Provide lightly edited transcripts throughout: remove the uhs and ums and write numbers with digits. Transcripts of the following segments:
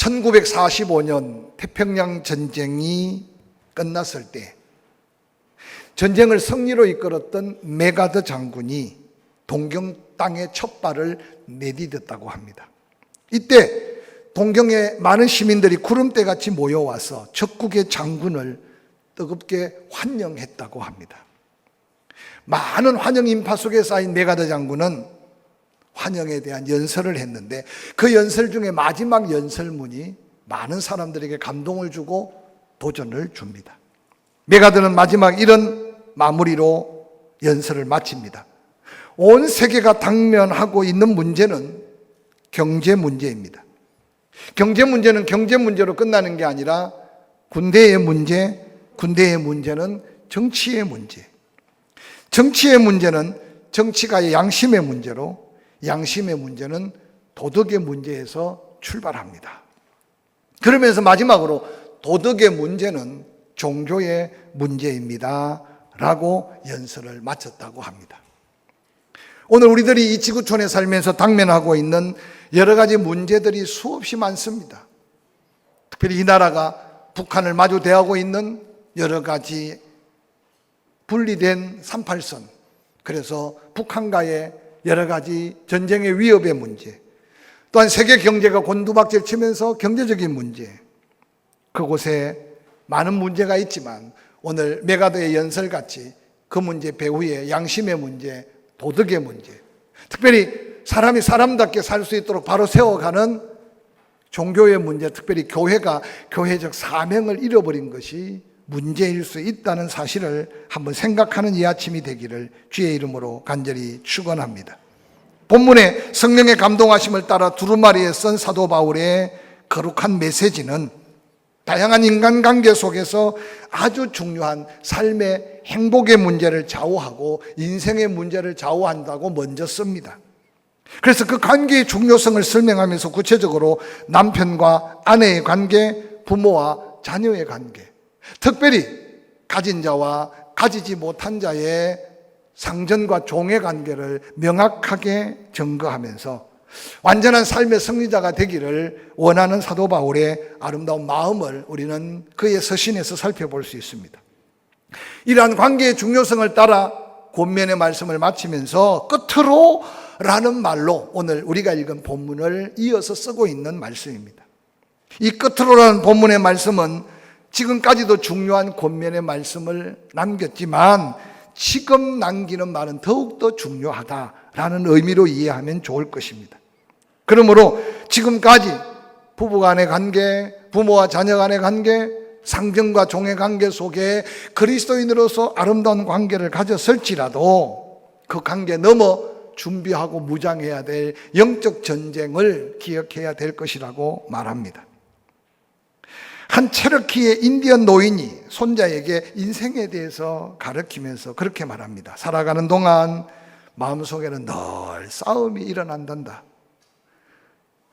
1945년 태평양 전쟁이 끝났을 때 전쟁을 승리로 이끌었던 메가더 장군이 동경 땅에 첫 발을 내디뎠다고 합니다. 이때 동경의 많은 시민들이 구름대같이 모여와서 적국의 장군을 뜨겁게 환영했다고 합니다. 많은 환영 인파 속에 쌓인 메가더 장군은 환영에 대한 연설을 했는데 그 연설 중에 마지막 연설문이 많은 사람들에게 감동을 주고 도전을 줍니다. 메가더는 마지막 이런 마무리로 연설을 마칩니다. 온 세계가 당면하고 있는 문제는 경제 문제입니다. 경제 문제는 경제 문제로 끝나는 게 아니라 군대의 문제는 정치의 문제. 정치의 문제는 정치가의 양심의 문제로, 양심의 문제는 도덕의 문제에서 출발합니다. 그러면서 마지막으로 도덕의 문제는 종교의 문제입니다 라고 연설을 마쳤다고 합니다. 오늘 우리들이 이 지구촌에 살면서 당면하고 있는 여러 가지 문제들이 수없이 많습니다. 특별히 이 나라가 북한을 마주 대하고 있는 여러 가지 분리된 38선, 그래서 북한과의 여러 가지 전쟁의 위협의 문제, 또한 세계 경제가 곤두박질 치면서 경제적인 문제, 그곳에 많은 문제가 있지만 오늘 메가더의 연설같이 그 문제 배후에 양심의 문제, 도덕의 문제, 특별히 사람이 사람답게 살 수 있도록 바로 세워가는 종교의 문제, 특별히 교회가 교회적 사명을 잃어버린 것이 문제일 수 있다는 사실을 한번 생각하는 이 아침이 되기를 주의 이름으로 간절히 축원합니다. 본문의 성령의 감동하심을 따라 두루마리에 쓴 사도 바울의 거룩한 메시지는 다양한 인간관계 속에서 아주 중요한 삶의 행복의 문제를 좌우하고 인생의 문제를 좌우한다고 먼저 씁니다. 그래서 그 관계의 중요성을 설명하면서 구체적으로 남편과 아내의 관계, 부모와 자녀의 관계, 특별히 가진 자와 가지지 못한 자의 상전과 종의 관계를 명확하게 증거하면서 완전한 삶의 승리자가 되기를 원하는 사도 바울의 아름다운 마음을 우리는 그의 서신에서 살펴볼 수 있습니다. 이러한 관계의 중요성을 따라 권면의 말씀을 마치면서 끝으로 라는 말로 오늘 우리가 읽은 본문을 이어서 쓰고 있는 말씀입니다. 이 끝으로라는 본문의 말씀은 지금까지도 중요한 권면의 말씀을 남겼지만 지금 남기는 말은 더욱더 중요하다라는 의미로 이해하면 좋을 것입니다. 그러므로 지금까지 부부 간의 관계, 부모와 자녀 간의 관계, 상전과 종의 관계 속에 그리스도인으로서 아름다운 관계를 가졌을지라도 그 관계 넘어 준비하고 무장해야 될 영적 전쟁을 기억해야 될 것이라고 말합니다. 한 체르키의 인디언 노인이 손자에게 인생에 대해서 가르치면서 그렇게 말합니다. 살아가는 동안 마음속에는 늘 싸움이 일어난단다.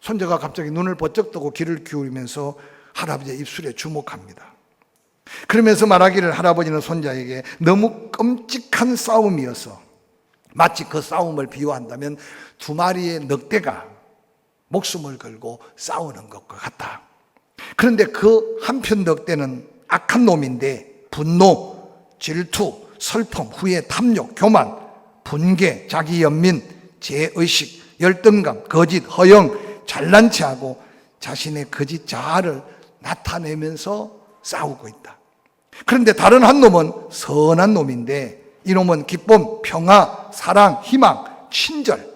손자가 갑자기 눈을 번쩍 뜨고 귀를 기울이면서 할아버지의 입술에 주목합니다. 그러면서 말하기를 할아버지는 손자에게 너무 끔찍한 싸움이어서 마치 그 싸움을 비유한다면 두 마리의 늑대가 목숨을 걸고 싸우는 것과 같다. 그런데 그 한편 늑대는 악한 놈인데 분노, 질투, 슬픔, 후회, 탐욕, 교만, 분개, 자기 연민, 죄의식, 열등감, 거짓, 허영, 잘난 체하고 자신의 거짓 자아를 나타내면서 싸우고 있다. 그런데 다른 한 놈은 선한 놈인데 이놈은 기쁨, 평화, 사랑, 희망, 친절,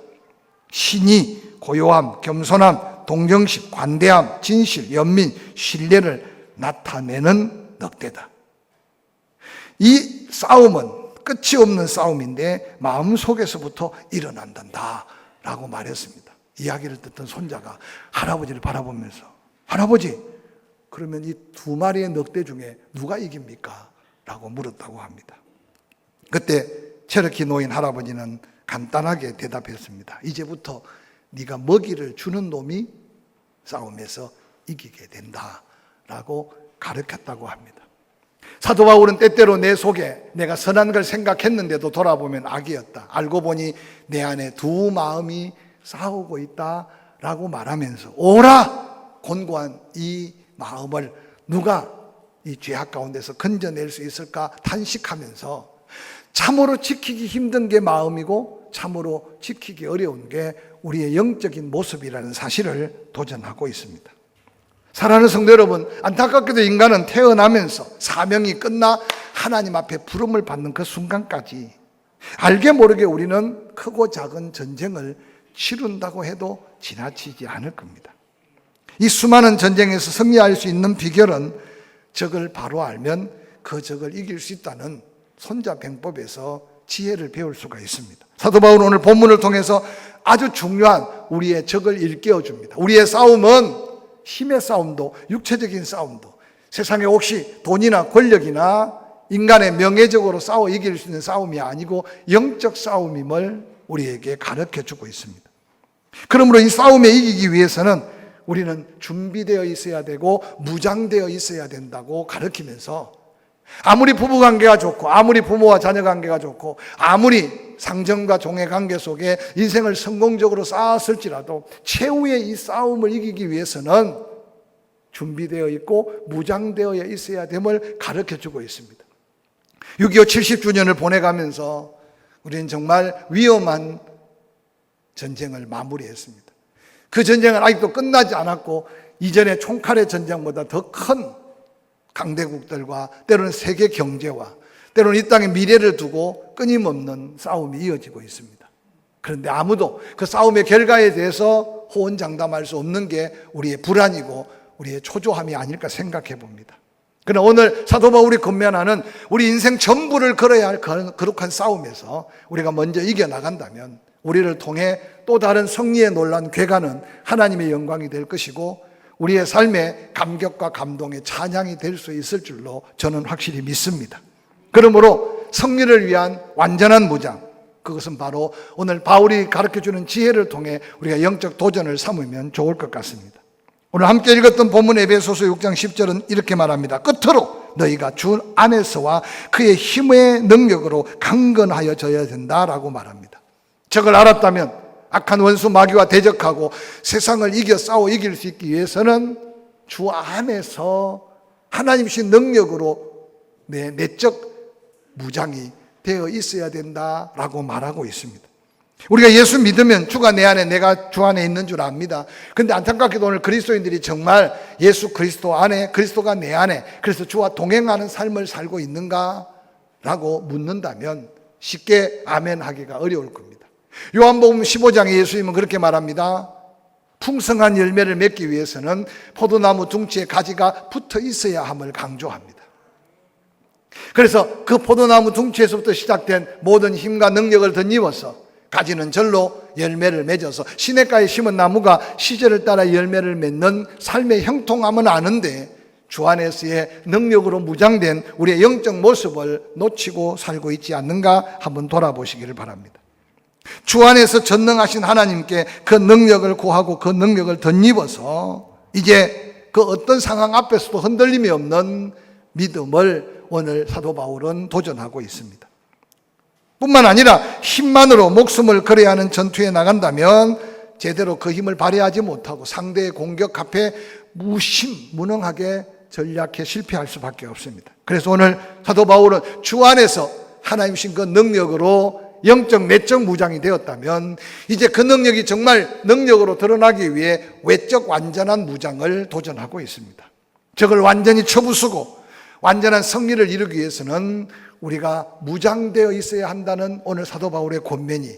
신의, 고요함, 겸손함, 동정심, 관대함, 진실, 연민, 신뢰를 나타내는 늑대다. 이 싸움은 끝이 없는 싸움인데 마음속에서부터 일어난단다 라고 말했습니다. 이야기를 듣던 손자가 할아버지를 바라보면서 할아버지, 그러면 이 두 마리의 늑대 중에 누가 이깁니까? 라고 물었다고 합니다. 그때 체르키 노인 할아버지는 간단하게 대답했습니다. 이제부터 네가 먹이를 주는 놈이 싸움에서 이기게 된다라고 가르쳤다고 합니다. 사도 바울은 때때로 내 속에 내가 선한 걸 생각했는데도 돌아보면 악이었다. 알고 보니 내 안에 두 마음이 싸우고 있다라고 말하면서 오라! 곤고한 이 마음을 누가 이 죄악 가운데서 건져낼 수 있을까 탄식하면서 참으로 지키기 힘든 게 마음이고 참으로 지키기 어려운 게 우리의 영적인 모습이라는 사실을 도전하고 있습니다. 사랑하는 성도 여러분, 안타깝게도 인간은 태어나면서 사명이 끝나 하나님 앞에 부름을 받는 그 순간까지 알게 모르게 우리는 크고 작은 전쟁을 치룬다고 해도 지나치지 않을 겁니다. 이 수많은 전쟁에서 승리할 수 있는 비결은 적을 바로 알면 그 적을 이길 수 있다는 손자병법에서 지혜를 배울 수가 있습니다. 사도 바울은 오늘 본문을 통해서 아주 중요한 우리의 적을 일깨워 줍니다. 우리의 싸움은 힘의 싸움도 육체적인 싸움도 세상에 혹시 돈이나 권력이나 인간의 명예적으로 싸워 이길 수 있는 싸움이 아니고 영적 싸움임을 우리에게 가르쳐주고 있습니다. 그러므로 이 싸움에 이기기 위해서는 우리는 준비되어 있어야 되고 무장되어 있어야 된다고 가르치면서 아무리 부부관계가 좋고 아무리 부모와 자녀관계가 좋고 아무리 상정과 종의 관계 속에 인생을 성공적으로 쌓았을지라도 최후의 이 싸움을 이기기 위해서는 준비되어 있고 무장되어 있어야 됨을 가르쳐주고 있습니다. 6.25 70주년을 보내가면서 우리는 정말 위험한 전쟁을 마무리했습니다. 그 전쟁은 아직도 끝나지 않았고 이전의 총칼의 전쟁보다 더 큰 강대국들과 때로는 세계 경제와 때로는 이 땅의 미래를 두고 끊임없는 싸움이 이어지고 있습니다. 그런데 아무도 그 싸움의 결과에 대해서 호언장담할 수 없는 게 우리의 불안이고 우리의 초조함이 아닐까 생각해 봅니다. 그러나 오늘 사도 바울이 권면하는 우리 인생 전부를 걸어야 할 거룩한 싸움에서 우리가 먼저 이겨나간다면 우리를 통해 또 다른 승리에 놀란 괴가는 하나님의 영광이 될 것이고 우리의 삶의 감격과 감동의 찬양이 될 수 있을 줄로 저는 확실히 믿습니다. 그러므로 승리를 위한 완전한 무장, 그것은 바로 오늘 바울이 가르쳐주는 지혜를 통해 우리가 영적 도전을 삼으면 좋을 것 같습니다. 오늘 함께 읽었던 본문 에베소서 6장 10절은 이렇게 말합니다. 끝으로 너희가 주 안에서와 그의 힘의 능력으로 강건하여져야 된다라고 말합니다. 적을 알았다면 악한 원수 마귀와 대적하고 세상을 이겨 싸워 이길 수 있기 위해서는 주 안에서 하나님이신 능력으로 내 내적 무장이 되어 있어야 된다라고 말하고 있습니다. 우리가 예수 믿으면 주가 내 안에 내가 주 안에 있는 줄 압니다. 그런데 안타깝게도 오늘 그리스도인들이 정말 예수 그리스도 안에 그리스도가 내 안에 그래서 주와 동행하는 삶을 살고 있는가라고 묻는다면 쉽게 아멘 하기가 어려울 겁니다. 요한복음 15장에 예수님은 그렇게 말합니다. 풍성한 열매를 맺기 위해서는 포도나무 둥치에 가지가 붙어 있어야 함을 강조합니다. 그래서 그 포도나무 둥치에서부터 시작된 모든 힘과 능력을 덧입어서 가지는 절로 열매를 맺어서 시냇가에 심은 나무가 시절을 따라 열매를 맺는 삶의 형통함은 아는데 주 안에서의 능력으로 무장된 우리의 영적 모습을 놓치고 살고 있지 않는가 한번 돌아보시기를 바랍니다. 주 안에서 전능하신 하나님께 그 능력을 구하고 그 능력을 덧입어서 이제 그 어떤 상황 앞에서도 흔들림이 없는 믿음을 오늘 사도 바울은 도전하고 있습니다. 뿐만 아니라 힘만으로 목숨을 걸어야 하는 전투에 나간다면 제대로 그 힘을 발휘하지 못하고 상대의 공격 앞에 무능하게 전략해 실패할 수밖에 없습니다. 그래서 오늘 사도 바울은 주 안에서 하나님이신 그 능력으로 영적 내적 무장이 되었다면 이제 그 능력이 정말 능력으로 드러나기 위해 외적 완전한 무장을 도전하고 있습니다. 적을 완전히 쳐부수고 완전한 승리를 이루기 위해서는 우리가 무장되어 있어야 한다는 오늘 사도 바울의 권면이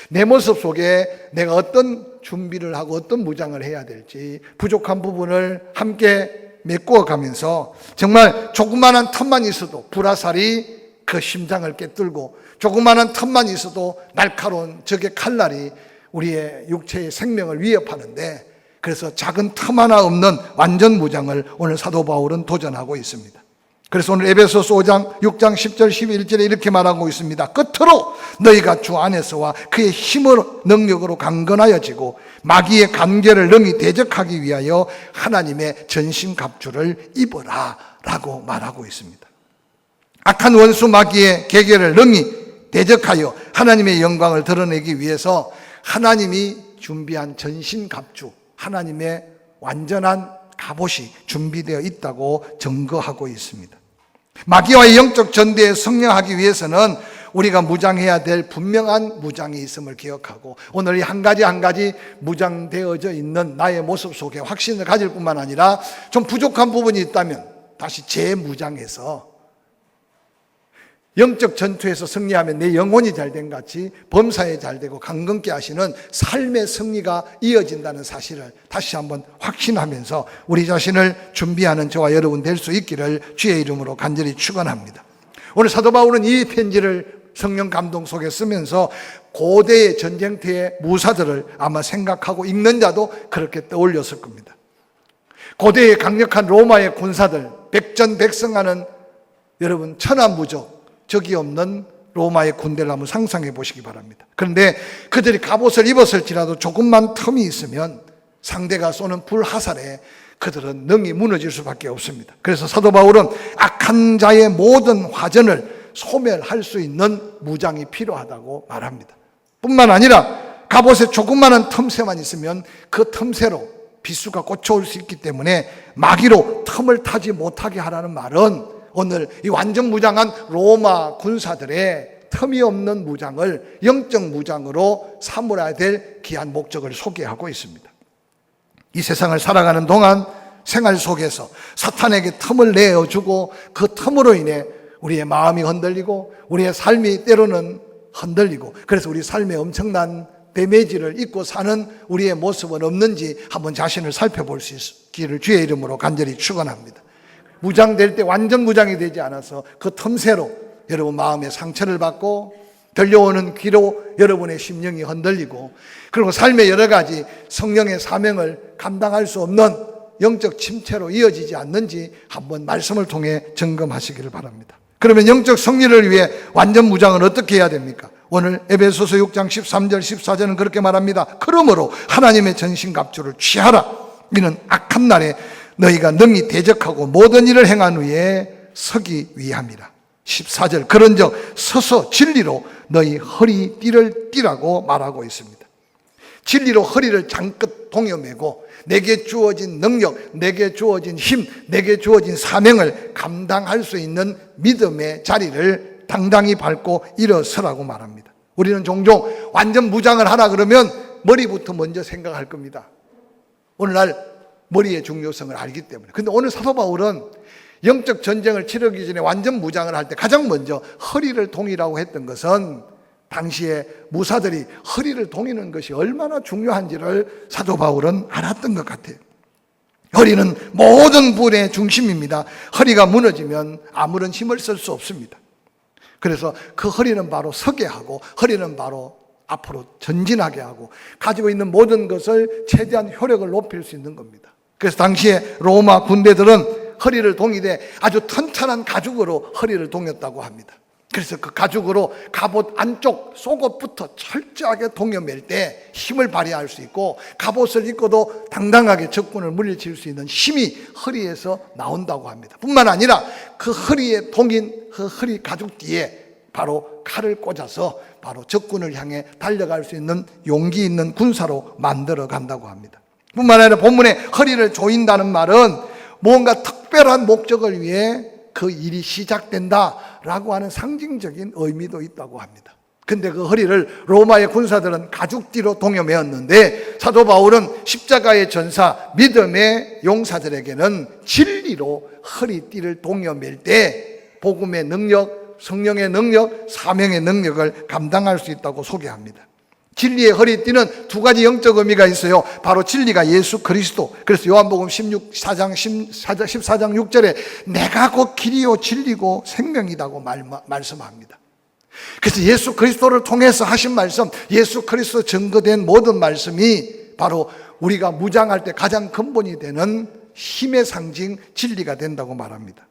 내 모습 속에 내가 어떤 준비를 하고 어떤 무장을 해야 될지 부족한 부분을 함께 메꾸어 가면서 정말 조그마한 틈만 있어도 불화살이 그 심장을 꿰뚫고 조그마한 틈만 있어도 날카로운 적의 칼날이 우리의 육체의 생명을 위협하는데 그래서 작은 틈 하나 없는 완전 무장을 오늘 사도 바울은 도전하고 있습니다. 그래서 오늘 에베소서 5장 6장 10절 11절에 이렇게 말하고 있습니다. 끝으로 너희가 주 안에서와 그의 힘으로 능력으로 강건하여지고 마귀의 간계를 능히 대적하기 위하여 하나님의 전신갑주를 입어라 라고 말하고 있습니다. 악한 원수 마귀의 계계를 능히 대적하여 하나님의 영광을 드러내기 위해서 하나님이 준비한 전신갑주, 하나님의 완전한 갑옷이 준비되어 있다고 증거하고 있습니다. 마귀와의 영적 전대에 승리하기 위해서는 우리가 무장해야 될 분명한 무장이 있음을 기억하고, 오늘 이 한 가지 한 가지 무장되어져 있는 나의 모습 속에 확신을 가질 뿐만 아니라 좀 부족한 부분이 있다면 다시 재무장해서 영적 전투에서 승리하면 내 영혼이 잘된 같이 범사에 잘되고 강건케 하시는 삶의 승리가 이어진다는 사실을 다시 한번 확신하면서 우리 자신을 준비하는 저와 여러분 될 수 있기를 주의 이름으로 간절히 축원합니다. 오늘 사도 바울은 이 편지를 성령 감동 속에 쓰면서 고대의 전쟁터의 무사들을 아마 생각하고 읽는 자도 그렇게 떠올렸을 겁니다. 고대의 강력한 로마의 군사들, 백전백승하는 여러분 천하무적, 적이 없는 로마의 군대를 한번 상상해 보시기 바랍니다. 그런데 그들이 갑옷을 입었을지라도 조금만 틈이 있으면 상대가 쏘는 불화살에 그들은 능히 무너질 수밖에 없습니다. 그래서 사도 바울은 악한 자의 모든 화전을 소멸할 수 있는 무장이 필요하다고 말합니다. 뿐만 아니라 갑옷에 조그마한 틈새만 있으면 그 틈새로 비수가 꽂혀올 수 있기 때문에 마귀로 틈을 타지 못하게 하라는 말은 오늘 이 완전 무장한 로마 군사들의 틈이 없는 무장을 영적 무장으로 삼으려야 될 귀한 목적을 소개하고 있습니다. 이 세상을 살아가는 동안 생활 속에서 사탄에게 틈을 내어주고 그 틈으로 인해 우리의 마음이 흔들리고 우리의 삶이 때로는 흔들리고, 그래서 우리 삶에 엄청난 데미지를 입고 사는 우리의 모습은 없는지 한번 자신을 살펴볼 수 있기를 주의 이름으로 간절히 축원합니다. 무장될 때 완전 무장이 되지 않아서 그 틈새로 여러분 마음의 상처를 받고 들려오는 귀로 여러분의 심령이 흔들리고, 그리고 삶의 여러 가지 성령의 사명을 감당할 수 없는 영적 침체로 이어지지 않는지 한번 말씀을 통해 점검하시기를 바랍니다. 그러면 영적 승리를 위해 완전 무장을 어떻게 해야 됩니까? 오늘 에베소서 6장 13절 14절은 그렇게 말합니다. 그러므로 하나님의 전신갑주를 취하라. 이는 악한 날에 너희가 능히 대적하고 모든 일을 행한 후에 서기 위함이라. 14절 그런즉 서서 진리로 너희 허리띠를 띠라고 말하고 있습니다. 진리로 허리를 장껏 동여매고 내게 주어진 능력, 내게 주어진 힘, 내게 주어진 사명을 감당할 수 있는 믿음의 자리를 당당히 밟고 일어서라고 말합니다. 우리는 종종 완전 무장을 하라 그러면 머리부터 먼저 생각할 겁니다. 오늘날 머리의 중요성을 알기 때문에. 근데 오늘 사도 바울은 영적 전쟁을 치르기 전에 완전 무장을 할 때 가장 먼저 허리를 동이라고 했던 것은 당시에 무사들이 허리를 동이는 것이 얼마나 중요한지를 사도 바울은 알았던 것 같아요. 허리는 모든 부의 중심입니다. 허리가 무너지면 아무런 힘을 쓸 수 없습니다. 그래서 그 허리는 바로 서게 하고, 허리는 바로 앞으로 전진하게 하고, 가지고 있는 모든 것을 최대한 효력을 높일 수 있는 겁니다. 그래서 당시에 로마 군대들은 허리를 동이되 아주 튼튼한 가죽으로 허리를 동였다고 합니다. 그래서 그 가죽으로 갑옷 안쪽 속옷부터 철저하게 동여맬 때 힘을 발휘할 수 있고, 갑옷을 입고도 당당하게 적군을 물리칠 수 있는 힘이 허리에서 나온다고 합니다. 뿐만 아니라 그 허리에 동인 그 허리 가죽 뒤에 바로 칼을 꽂아서 바로 적군을 향해 달려갈 수 있는 용기 있는 군사로 만들어 간다고 합니다. 뿐만 아니라 본문에 허리를 조인다는 말은 뭔가 특별한 목적을 위해 그 일이 시작된다라고 하는 상징적인 의미도 있다고 합니다. 근데 그 허리를 로마의 군사들은 가죽띠로 동여매었는데 사도 바울은 십자가의 전사, 믿음의 용사들에게는 진리로 허리띠를 동여맬 때 복음의 능력, 성령의 능력, 사명의 능력을 감당할 수 있다고 소개합니다. 진리의 허리띠는 두 가지 영적 의미가 있어요. 바로 진리가 예수 그리스도. 그래서 요한복음 14장 6절에 내가 곧 길이요 진리고 생명이라고 말씀합니다. 그래서 예수 그리스도를 통해서 하신 말씀, 예수 그리스도 증거된 모든 말씀이 바로 우리가 무장할 때 가장 근본이 되는 힘의 상징 진리가 된다고 말합니다.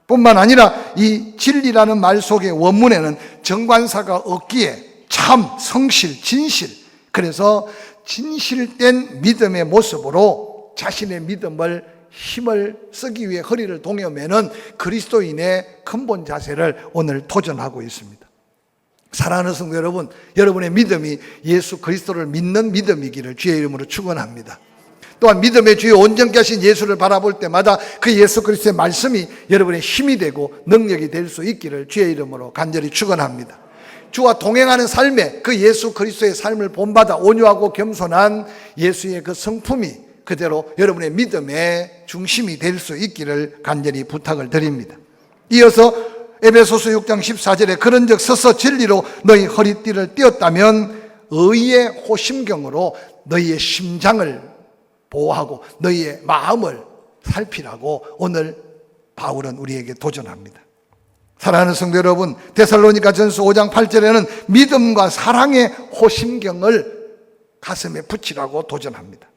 뿐만 아니라 이 진리라는 말 속의 원문에는 정관사가 없기에 참, 성실, 진실, 그래서 진실된 믿음의 모습으로 자신의 믿음을 힘을 쓰기 위해 허리를 동여매는 그리스도인의 근본 자세를 오늘 도전하고 있습니다. 사랑하는 성도 여러분, 여러분의 믿음이 예수 그리스도를 믿는 믿음이기를 주의 이름으로 축원합니다. 또한 믿음의 주요 온전케 하신 예수를 바라볼 때마다 그 예수 그리스도의 말씀이 여러분의 힘이 되고 능력이 될 수 있기를 주의 이름으로 간절히 축원합니다. 주와 동행하는 삶에 그 예수 그리스도의 삶을 본받아 온유하고 겸손한 예수의 그 성품이 그대로 여러분의 믿음의 중심이 될 수 있기를 간절히 부탁을 드립니다. 이어서 에베소서 6장 14절에 그런즉 서서 진리로 너희 허리띠를 띄었다면 의의 호심경으로 너희의 심장을 보호하고 너희의 마음을 살피라고 오늘 바울은 우리에게 도전합니다. 사랑하는 성도 여러분, 데살로니가 전서 5장 8절에는 믿음과 사랑의 호심경을 가슴에 붙이라고 도전합니다.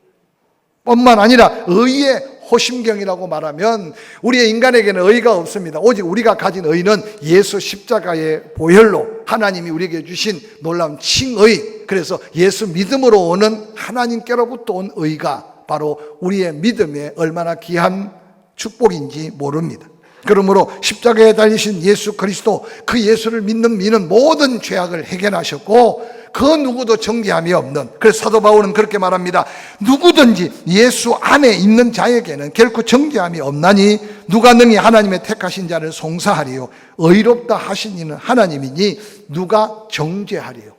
뿐만 아니라 의의 호심경이라고 말하면 우리의 인간에게는 의가 없습니다. 오직 우리가 가진 의는 예수 십자가의 보혈로 하나님이 우리에게 주신 놀라운 칭의, 그래서 예수 믿음으로 오는 하나님께로부터 온 의가 바로 우리의 믿음에 얼마나 귀한 축복인지 모릅니다. 그러므로 십자가에 달리신 예수 그리스도, 그 예수를 믿는 미는 모든 죄악을 해결하셨고 그 누구도 정죄함이 없는, 그래서 사도 바울은 그렇게 말합니다. 누구든지 예수 안에 있는 자에게는 결코 정죄함이 없나니 누가 능히 하나님의 택하신 자를 송사하리요 의롭다 하신 이는 하나님이니 누가 정죄하리요.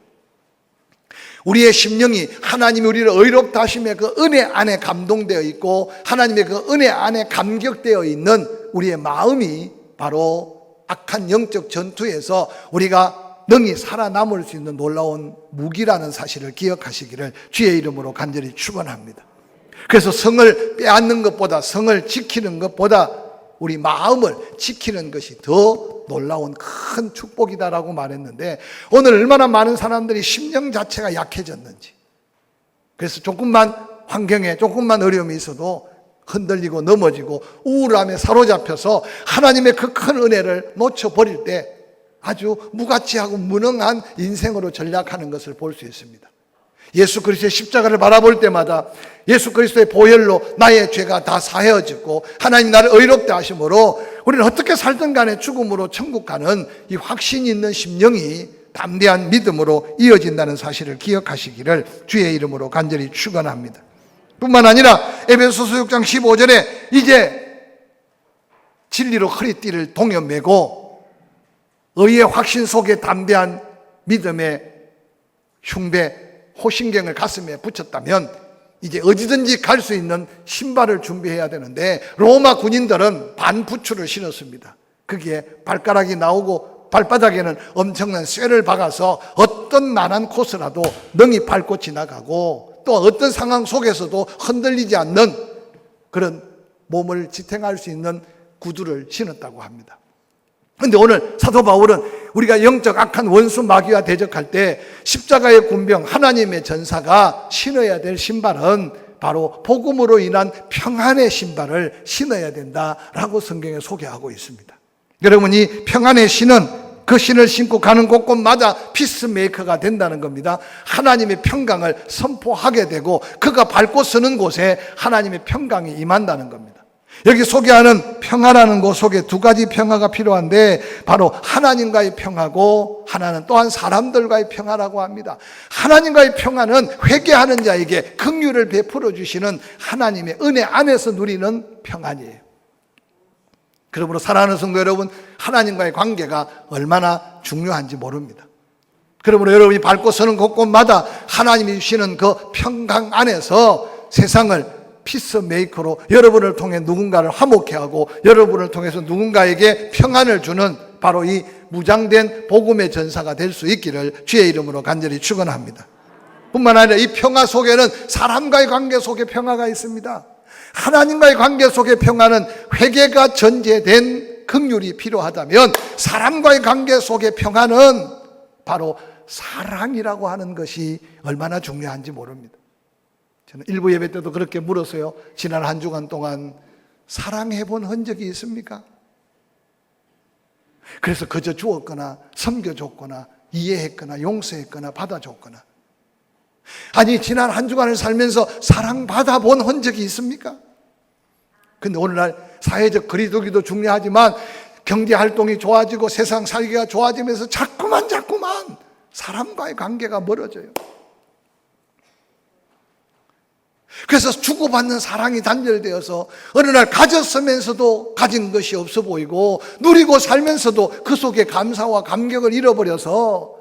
우리의 심령이 하나님이 우리를 의롭다 하심의 그 은혜 안에 감동되어 있고 하나님의 그 은혜 안에 감격되어 있는 우리의 마음이 바로 악한 영적 전투에서 우리가 능히 살아남을 수 있는 놀라운 무기라는 사실을 기억하시기를 주의 이름으로 간절히 축원합니다. 그래서 성을 빼앗는 것보다, 성을 지키는 것보다 우리 마음을 지키는 것이 더 놀라운 큰 축복이다라고 말했는데, 오늘 얼마나 많은 사람들이 심령 자체가 약해졌는지, 그래서 조금만 환경에 조금만 어려움이 있어도 흔들리고 넘어지고 우울함에 사로잡혀서 하나님의 그 큰 은혜를 놓쳐버릴 때 아주 무가치하고 무능한 인생으로 전락하는 것을 볼 수 있습니다. 예수 그리스도의 십자가를 바라볼 때마다 예수 그리스도의 보혈로 나의 죄가 다 사해졌고 하나님 나를 의롭다 하심으로 우리는 어떻게 살든 간에 죽음으로 천국 가는 이 확신이 있는 심령이 담대한 믿음으로 이어진다는 사실을 기억하시기를 주의 이름으로 간절히 축원합니다. 뿐만 아니라 에베소서 6장 15절에 이제 진리로 허리띠를 동여매고 의의 확신 속에 담대한 믿음의 흉배 호심경을 가슴에 붙였다면 이제 어디든지 갈 수 있는 신발을 준비해야 되는데, 로마 군인들은 반부츠를 신었습니다. 거기에 발가락이 나오고 발바닥에는 엄청난 쇠를 박아서 어떤 난한 코스라도 능히 밟고 지나가고 또 어떤 상황 속에서도 흔들리지 않는 그런 몸을 지탱할 수 있는 구두를 신었다고 합니다. 그런데 오늘 사도 바울은 우리가 영적 악한 원수 마귀와 대적할 때 십자가의 군병 하나님의 전사가 신어야 될 신발은 바로 복음으로 인한 평안의 신발을 신어야 된다라고 성경에 소개하고 있습니다. 여러분, 이 평안의 신은 그 신을 신고 가는 곳곳마다 피스메이커가 된다는 겁니다. 하나님의 평강을 선포하게 되고 그가 밟고 서는 곳에 하나님의 평강이 임한다는 겁니다. 여기 소개하는 평화라는 것 속에 두 가지 평화가 필요한데 바로 하나님과의 평화고 하나는 또한 사람들과의 평화라고 합니다. 하나님과의 평화는 회개하는 자에게 긍휼을 베풀어 주시는 하나님의 은혜 안에서 누리는 평안이에요. 그러므로 사랑하는 성도 여러분, 하나님과의 관계가 얼마나 중요한지 모릅니다. 그러므로 여러분이 밟고 서는 곳곳마다 하나님이 주시는 그 평강 안에서 세상을 피스메이커로 여러분을 통해 누군가를 화목케 하고 여러분을 통해서 누군가에게 평안을 주는 바로 이 무장된 복음의 전사가 될 수 있기를 주의 이름으로 간절히 축원합니다. 뿐만 아니라 이 평화 속에는 사람과의 관계 속에 평화가 있습니다. 하나님과의 관계 속의 평화는 회개가 전제된 긍휼이 필요하다면 사람과의 관계 속의 평화는 바로 사랑이라고 하는 것이 얼마나 중요한지 모릅니다. 저는 일부 예배 때도 그렇게 물었어요. 지난 한 주간 동안 사랑해 본 흔적이 있습니까? 그래서 그저 주었거나 섬겨줬거나 이해했거나 용서했거나 받아줬거나, 아니 지난 한 주간을 살면서 사랑받아 본 흔적이 있습니까? 근데 오늘날 사회적 거리두기도 중요하지만 경제활동이 좋아지고 세상 살기가 좋아지면서 자꾸만 사람과의 관계가 멀어져요. 그래서 주고받는 사랑이 단절되어서 어느 날 가졌으면서도 가진 것이 없어 보이고 누리고 살면서도 그 속에 감사와 감격을 잃어버려서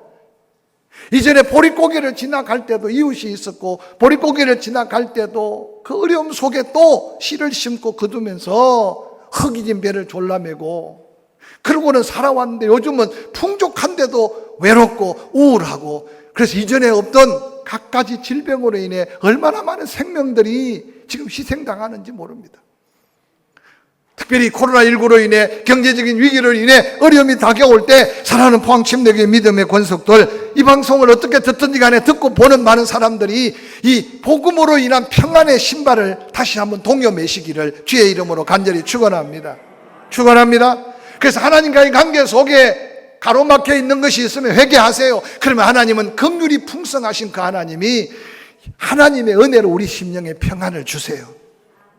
이전에 보릿고개를 지나갈 때도 이웃이 있었고 보릿고개를 지나갈 때도 그 어려움 속에 또 씨를 심고 거두면서 흙이진 배를 졸라매고 그러고는 살아왔는데 요즘은 풍족한데도 외롭고 우울하고 그래서 이전에 없던 갖가지 질병으로 인해 얼마나 많은 생명들이 지금 희생당하는지 모릅니다. 특별히 코로나19로 인해 경제적인 위기로 인해 어려움이 다가올 때 사랑하는 포항침례교회 믿음의 권속들 이 방송을 어떻게 듣든지 간에 듣고 보는 많은 사람들이 이 복음으로 인한 평안의 신발을 다시 한번 동요 매시기를 주의 이름으로 간절히 축원합니다. 축원합니다. 그래서 하나님과의 관계 속에 가로막혀 있는 것이 있으면 회개하세요. 그러면 하나님은 긍휼이 풍성하신 그 하나님이 하나님의 은혜로 우리 심령에 평안을 주세요.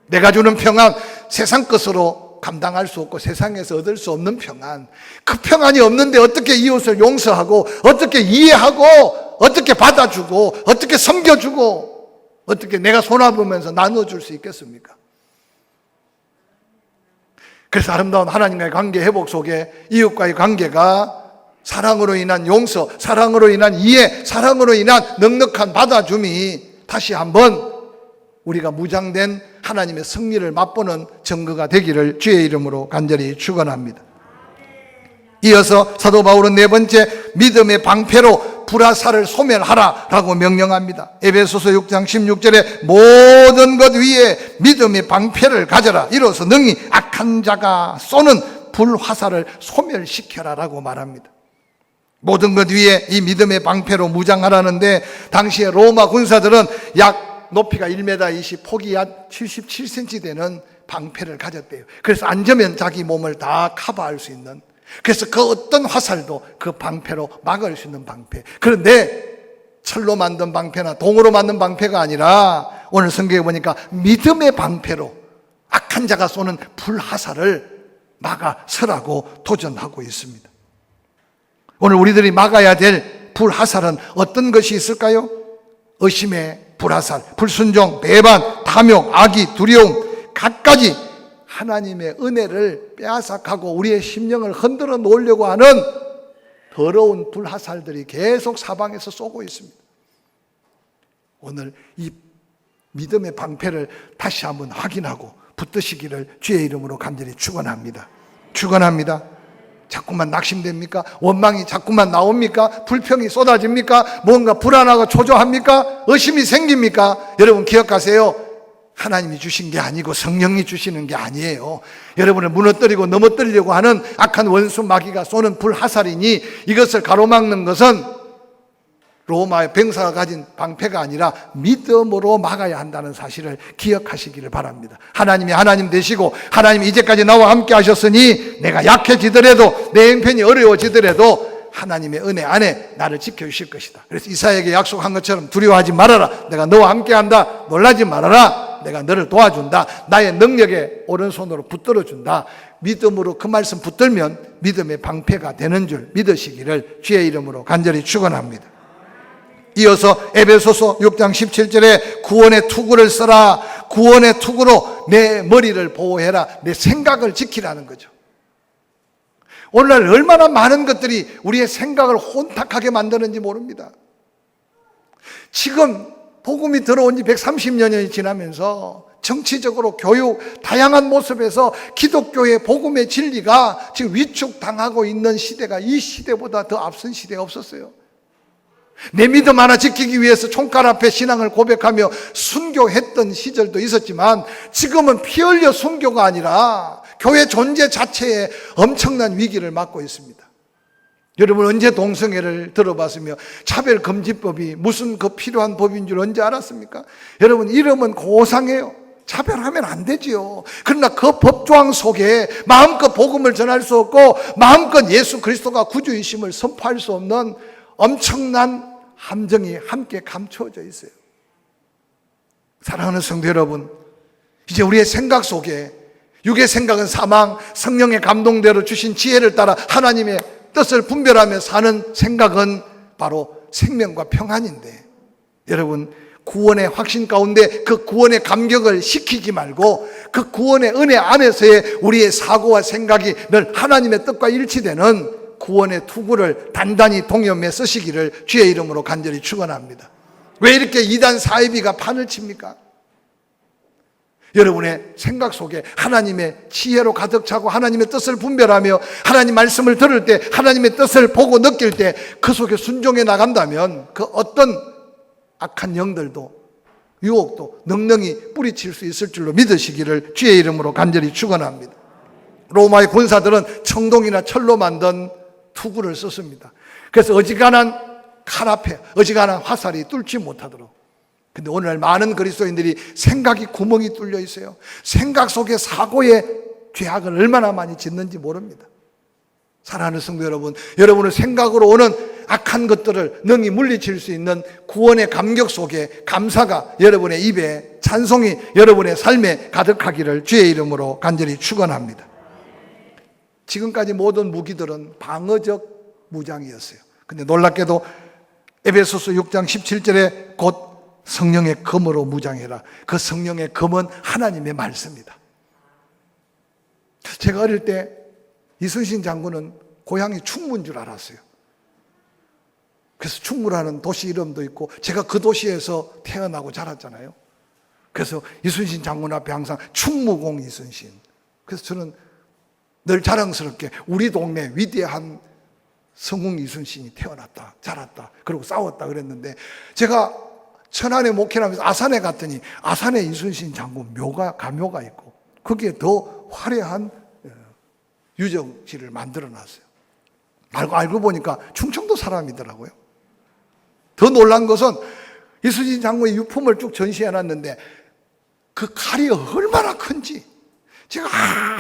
내가 주는 평안, 세상 것으로 감당할 수 없고 세상에서 얻을 수 없는 평안. 그 평안이 없는데 어떻게 이웃을 용서하고 어떻게 이해하고 어떻게 받아주고 어떻게 섬겨주고 어떻게 내가 손아보면서 나눠줄 수 있겠습니까? 그래서 아름다운 하나님과의 관계 회복 속에 이웃과의 관계가 사랑으로 인한 용서, 사랑으로 인한 이해, 사랑으로 인한 넉넉한 받아줌이 다시 한번 우리가 무장된 하나님의 승리를 맛보는 증거가 되기를 주의 이름으로 간절히 축원합니다. 이어서 사도 바울은 네 번째 믿음의 방패로 불화살을 소멸하라라고 명령합니다. 에베소서 6장 16절에 모든 것 위에 믿음의 방패를 가져라. 이로써 능히 악한 자가 쏘는 불화살을 소멸시켜라라고 말합니다. 모든 것 위에 이 믿음의 방패로 무장하라는데 당시에 로마 군사들은 약 높이가 1m 20, 폭이 약 77cm 되는 방패를 가졌대요. 그래서 앉으면 자기 몸을 다 커버할 수 있는, 그래서 그 어떤 화살도 그 방패로 막을 수 있는 방패. 그런데 철로 만든 방패나 동으로 만든 방패가 아니라 오늘 성경에 보니까 믿음의 방패로 악한 자가 쏘는 불화살을 막아서라고 도전하고 있습니다. 오늘 우리들이 막아야 될 불화살은 어떤 것이 있을까요? 의심의 불화살, 불순종, 배반, 탐욕, 악의, 두려움, 갖가지 하나님의 은혜를 빼앗아가고 우리의 심령을 흔들어 놓으려고 하는 더러운 불화살들이 계속 사방에서 쏘고 있습니다. 오늘 이 믿음의 방패를 다시 한번 확인하고 붙드시기를 주의 이름으로 간절히 축원합니다. 축원합니다. 자꾸만 낙심됩니까? 원망이 자꾸만 나옵니까? 불평이 쏟아집니까? 뭔가 불안하고 초조합니까? 의심이 생깁니까? 여러분 기억하세요. 하나님이 주신 게 아니고 성령이 주시는 게 아니에요. 여러분을 무너뜨리고 넘어뜨리려고 하는 악한 원수 마귀가 쏘는 불화살이니 이것을 가로막는 것은 로마의 병사가 가진 방패가 아니라 믿음으로 막아야 한다는 사실을 기억하시기를 바랍니다. 하나님이 하나님 되시고 하나님이 이제까지 나와 함께 하셨으니 내가 약해지더라도 내 형편이 어려워지더라도 하나님의 은혜 안에 나를 지켜주실 것이다. 그래서 이사야에게 약속한 것처럼 두려워하지 말아라. 내가 너와 함께한다. 놀라지 말아라. 내가 너를 도와준다. 나의 능력에 오른손으로 붙들어준다. 믿음으로 그 말씀 붙들면 믿음의 방패가 되는 줄 믿으시기를 주의 이름으로 간절히 축원합니다. 이어서 에베소서 6장 17절에 구원의 투구를 써라. 구원의 투구로 내 머리를 보호해라. 내 생각을 지키라는 거죠. 오늘날 얼마나 많은 것들이 우리의 생각을 혼탁하게 만드는지 모릅니다. 지금 복음이 들어온 지 130년이 지나면서 정치적으로 교육, 다양한 모습에서 기독교의 복음의 진리가 지금 위축당하고 있는 시대가 이 시대보다 더 앞선 시대가 없었어요. 내 믿음 하나 지키기 위해서 총칼 앞에 신앙을 고백하며 순교했던 시절도 있었지만 지금은 피 흘려 순교가 아니라 교회 존재 자체에 엄청난 위기를 맞고 있습니다. 여러분 언제 동성애를 들어봤으며 차별금지법이 무슨 그 필요한 법인 줄 언제 알았습니까? 여러분 이름은 고상해요. 차별하면 안 되지요. 그러나 그 법조항 속에 마음껏 복음을 전할 수 없고 마음껏 예수 그리스도가 구주이심을 선포할 수 없는 엄청난 함정이 함께 감춰져 있어요. 사랑하는 성도 여러분, 이제 우리의 생각 속에 육의 생각은 사망, 성령의 감동대로 주신 지혜를 따라 하나님의 뜻을 분별하며 사는 생각은 바로 생명과 평안인데 여러분 구원의 확신 가운데 그 구원의 감격을 식히지 말고 그 구원의 은혜 안에서의 우리의 사고와 생각이 늘 하나님의 뜻과 일치되는 구원의 투구를 단단히 동염에 쓰시기를 주의 이름으로 간절히 축원합니다. 왜 이렇게 이단 사이비가 판을 칩니까? 여러분의 생각 속에 하나님의 지혜로 가득 차고 하나님의 뜻을 분별하며 하나님 말씀을 들을 때 하나님의 뜻을 보고 느낄 때 그 속에 순종해 나간다면 그 어떤 악한 영들도 유혹도 능능히 뿌리칠 수 있을 줄로 믿으시기를 주의 이름으로 간절히 축원합니다. 로마의 군사들은 청동이나 철로 만든 투구를 썼습니다. 그래서 어지간한 칼 앞에 어지간한 화살이 뚫지 못하도록. 근데 오늘날 많은 그리스도인들이 생각이 구멍이 뚫려 있어요. 생각 속에 사고의 죄악을 얼마나 많이 짓는지 모릅니다. 사랑하는 성도 여러분, 여러분의 생각으로 오는 악한 것들을 능히 물리칠 수 있는 구원의 감격 속에 감사가 여러분의 입에, 찬송이 여러분의 삶에 가득하기를 주의 이름으로 간절히 축원합니다. 지금까지 모든 무기들은 방어적 무장이었어요. 근데 놀랍게도 에베소서 6장 17절에 곧 성령의 검으로 무장해라. 그 성령의 검은 하나님의 말씀이다. 제가 어릴 때 이순신 장군은 고향이 충무인 줄 알았어요. 그래서 충무라는 도시 이름도 있고 제가 그 도시에서 태어나고 자랐잖아요. 그래서 이순신 장군 앞에 항상 충무공 이순신. 그래서 저는 늘 자랑스럽게 우리 동네 위대한 성웅 이순신이 태어났다, 자랐다, 그리고 싸웠다 그랬는데 제가 천안에 목회를 하면서 아산에 갔더니 아산에 이순신 장군 가묘가 있고 거기에 더 화려한 유적지를 만들어 놨어요. 알고 보니까 충청도 사람이더라고요. 더 놀란 것은 이순신 장군의 유품을 쭉 전시해 놨는데 그 칼이 얼마나 큰지 제가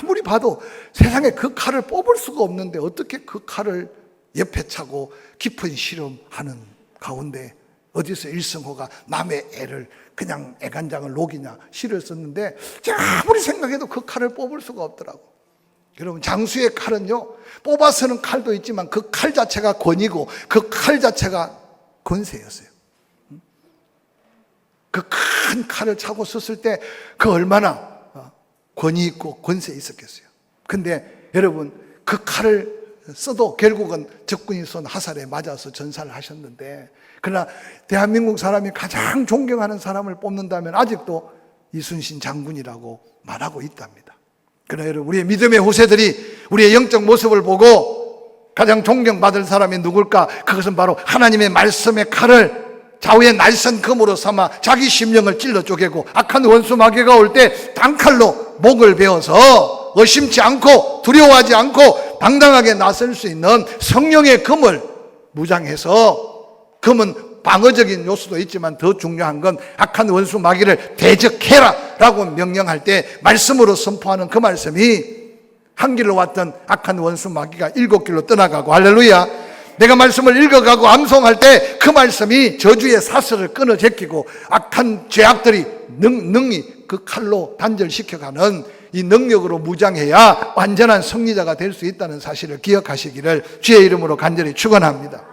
아무리 봐도 세상에 그 칼을 뽑을 수가 없는데 어떻게 그 칼을 옆에 차고 깊은 실험하는 가운데 어디서 일성호가 남의 애를 그냥 애간장을 녹이냐 실을 썼는데 제가 아무리 생각해도 그 칼을 뽑을 수가 없더라고. 여러분, 장수의 칼은요, 뽑아 쓰는 칼도 있지만 그 칼 자체가 권위고 그 칼 자체가 권세였어요. 그 큰 칼을 차고 썼을 때 그 얼마나 권위 있고 권세 있었겠어요. 근데 여러분, 그 칼을 써도 결국은 적군이 쏜 화살에 맞아서 전사를 하셨는데, 그러나 대한민국 사람이 가장 존경하는 사람을 뽑는다면 아직도 이순신 장군이라고 말하고 있답니다. 그러나 여러분, 우리의 믿음의 후세들이 우리의 영적 모습을 보고 가장 존경받을 사람이 누굴까? 그것은 바로 하나님의 말씀의 칼을 좌우의 날선 검으로 삼아 자기 심령을 찔러 쪼개고 악한 원수 마귀가 올 때 단칼로 목을 베어서 의심치 않고 두려워하지 않고 당당하게 나설 수 있는 성령의 검을 무장해서, 검은 방어적인 요소도 있지만 더 중요한 건 악한 원수 마귀를 대적해라 라고 명령할 때 말씀으로 선포하는 그 말씀이 한 길로 왔던 악한 원수 마귀가 7길로 떠나가고, 할렐루야, 내가 말씀을 읽어가고 암송할 때 그 말씀이 저주의 사슬을 끊어 제끼고 악한 죄악들이 능히 그 칼로 단절시켜가는 이 능력으로 무장해야 완전한 승리자가 될 수 있다는 사실을 기억하시기를 주의 이름으로 간절히 축원합니다.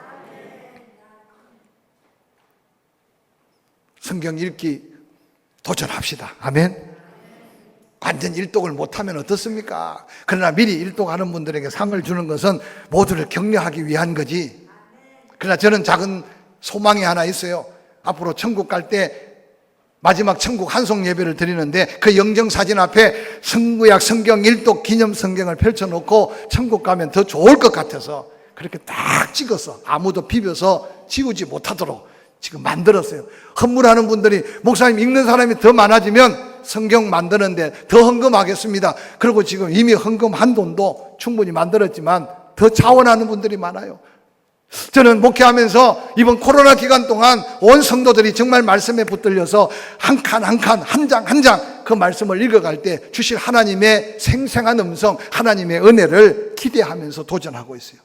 성경 읽기 도전합시다. 아멘. 완전 일독을 못하면 어떻습니까? 그러나 미리 일독하는 분들에게 상을 주는 것은 모두를 격려하기 위한 거지. 그러나 저는 작은 소망이 하나 있어요. 앞으로 천국 갈 때 마지막 천국 한송 예배를 드리는데 그 영정사진 앞에 성구약 성경 일독 기념 성경을 펼쳐놓고 천국 가면 더 좋을 것 같아서 그렇게 딱 찍어서 아무도 비벼서 지우지 못하도록 지금 만들었어요. 헌물하는 분들이 목사님 읽는 사람이 더 많아지면 성경 만드는데 더 헌금하겠습니다. 그리고 지금 이미 헌금한 돈도 충분히 만들었지만 더 자원하는 분들이 많아요. 저는 목회하면서 이번 코로나 기간 동안 온 성도들이 정말 말씀에 붙들려서 한 칸 한 칸, 한 장 한 장 그 말씀을 읽어갈 때 주실 하나님의 생생한 음성, 하나님의 은혜를 기대하면서 도전하고 있어요.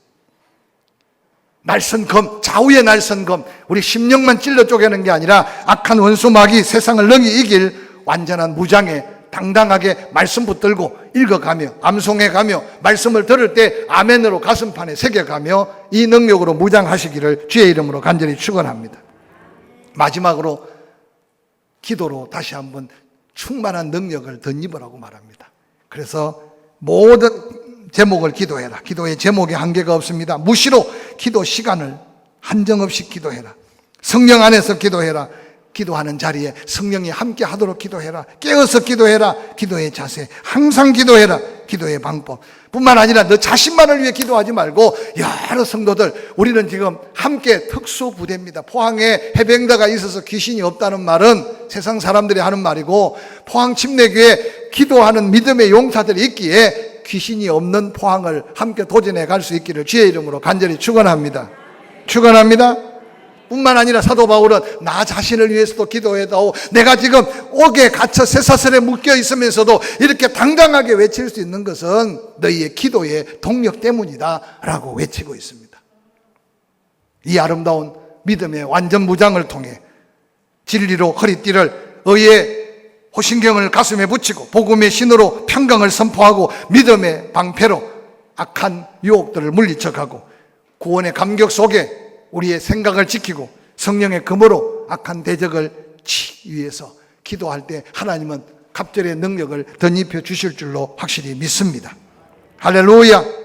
날선검, 좌우의 날선검, 우리 심령만 찔러 쪼개는 게 아니라 악한 원수 마귀 세상을 능히 이길 완전한 무장에 당당하게 말씀 붙들고 읽어가며 암송해가며 말씀을 들을 때 아멘으로 가슴판에 새겨가며 이 능력으로 무장하시기를 주의 이름으로 간절히 축원합니다. 마지막으로 기도로 다시 한번 충만한 능력을 덧입으라고 말합니다. 그래서 모든 제목을 기도해라. 기도의 제목에 한계가 없습니다. 무시로 기도 시간을 한정없이 기도해라. 성령 안에서 기도해라. 기도하는 자리에 성령이 함께 하도록 기도해라. 깨어서 기도해라. 기도의 자세, 항상 기도해라. 기도의 방법 뿐만 아니라 너 자신만을 위해 기도하지 말고 여러 성도들, 우리는 지금 함께 특수부대입니다. 포항에 해병대가 있어서 귀신이 없다는 말은 세상 사람들이 하는 말이고, 포항 침례교회에 기도하는 믿음의 용사들이 있기에 귀신이 없는 포항을 함께 도전해 갈 수 있기를 주의 이름으로 간절히 축원합니다. 뿐만 아니라 사도 바울은 나 자신을 위해서도 기도해다오. 내가 지금 옥에 갇혀 쇠사슬에 묶여 있으면서도 이렇게 당당하게 외칠 수 있는 것은 너희의 기도의 동력 때문이다 라고 외치고 있습니다. 이 아름다운 믿음의 완전 무장을 통해 진리로 허리띠를, 의의 호신경을 가슴에 붙이고 복음의 신으로 평강을 선포하고 믿음의 방패로 악한 유혹들을 물리쳐가고, 구원의 감격 속에 우리의 생각을 지키고 성령의 금으로 악한 대적을 치기 위해서 기도할 때 하나님은 갑절의 능력을 덧입혀 주실 줄로 확실히 믿습니다. 할렐루야.